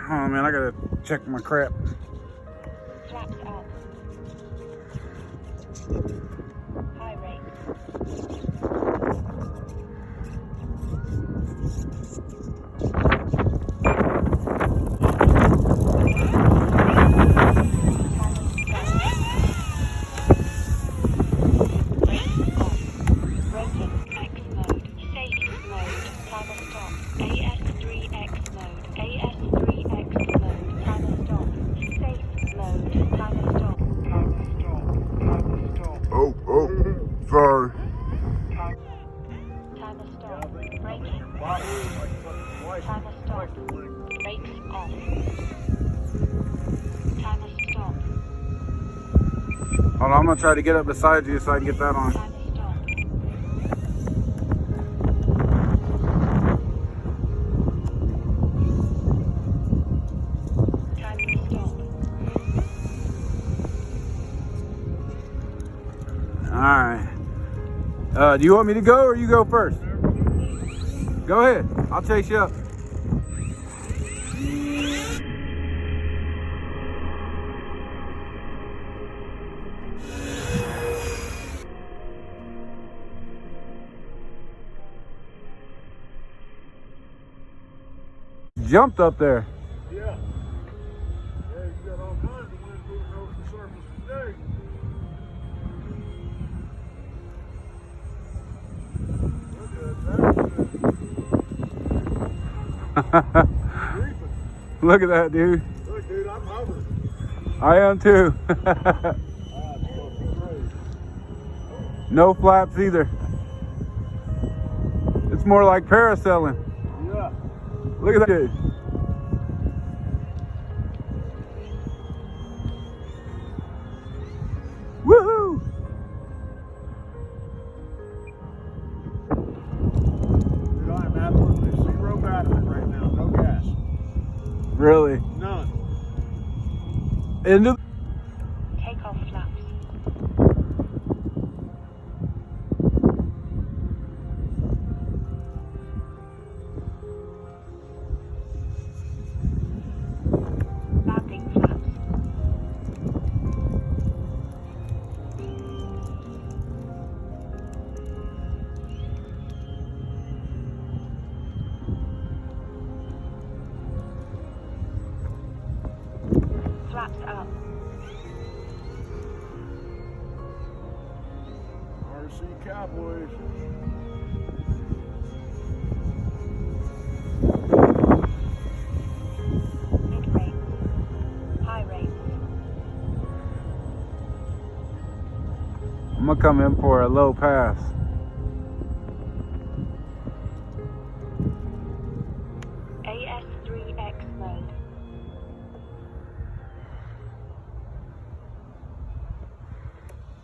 Oh man, I gotta check my crap. Flaps up. High rate. Sorry. Timer stop. Braking. Timer stop. Brakes off. Timer stop. Hold on, I'm gonna try to get up beside you so I can get that on. Timer stop. Timer stop. Alright. Do you want me to go or you go first? Go ahead. I'll chase you up. Jumped up there. Yeah. Yeah, you got all kinds of wind moving over the surface today. Look at that, dude. Look, dude, I'm hovering. I am too. No flaps either. It's more like parasailing. Yeah. Look at that dude. Woohoo! Dude, I am absolutely zero battery right now. No gas. Really? None. Into Takeoff flaps. Landing flaps. Flaps up. RC Cowboys. Mid rate. High rate. I'm gonna come in for a low pass. AS3X mode.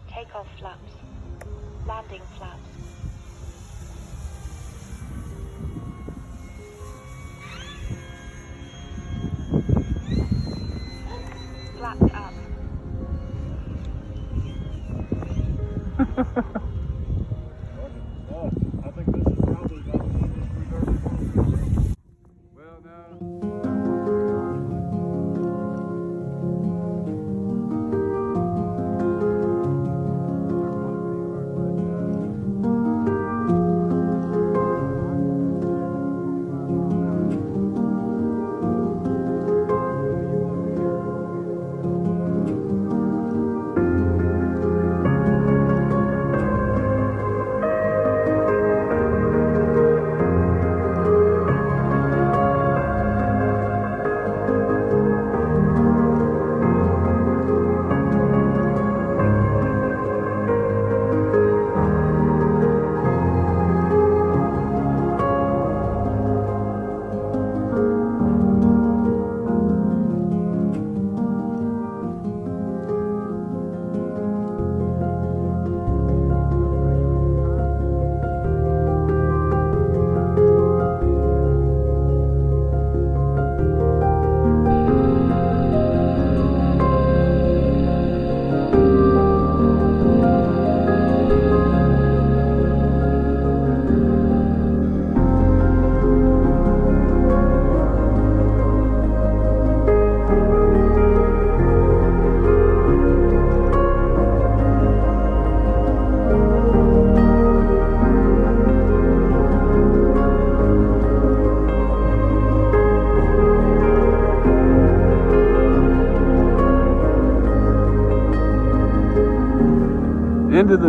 Takeoff flaps. Landing flaps. Flaps up. Oh, I think this is probably about the funnest we've ever gone. Well,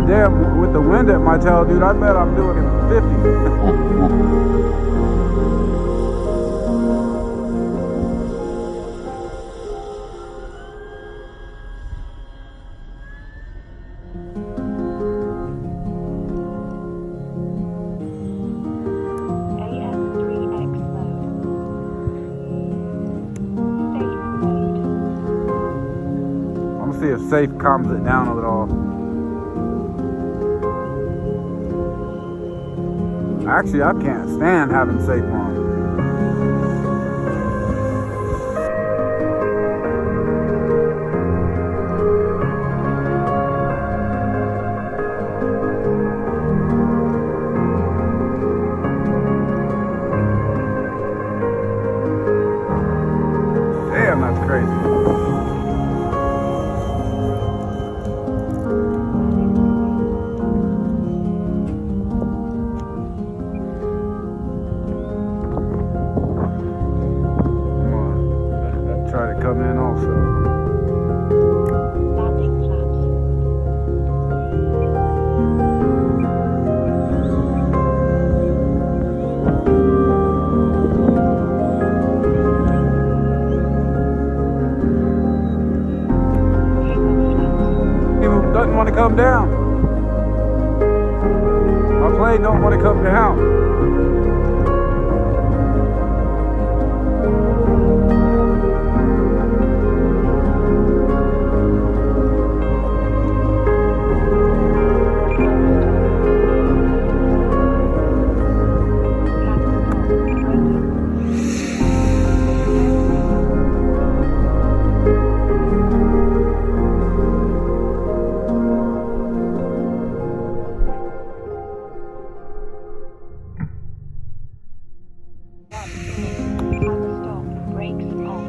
damn, with the wind at my tail, dude, I bet I'm doing it 50. AS3X mode. Safe mode. I'm gonna see if safe calms it down a little. Actually, I can't stand having safe on. Damn, that's crazy. Try to come in also. Landing flaps. He doesn't want to come down. My plane don't want to come down. Timer stop. Brakes on.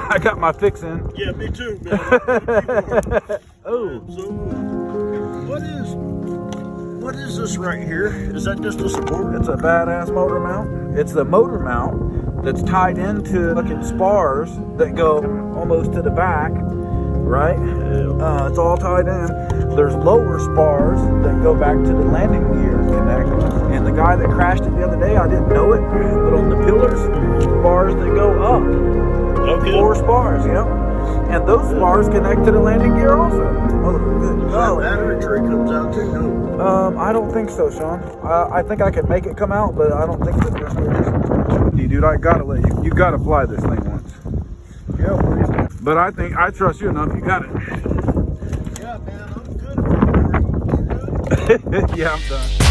I got my fix in. Yeah, me too, man. Oh. So, what is this right here? Is that just a support? It's a badass motor mount. It's the motor mount that's tied into fucking spars that go almost to the back, right? Yeah. It's all tied in. There's lower spars that go back to the landing gear connect. And the guy that crashed it the other day, I didn't know it, but on the pillars, spars that go up. Okay. 4 spars, yeah. And those spars connect to the landing gear also. Oh, good. That battery tray comes out too, no? I don't think so, Sean. I think I can make it come out, but I don't think that there's no reason. Dude, I gotta let you. You gotta fly this thing once. Yeah, please. But I trust you enough. You got it. Yeah, man, I'm good. Yeah, I'm done.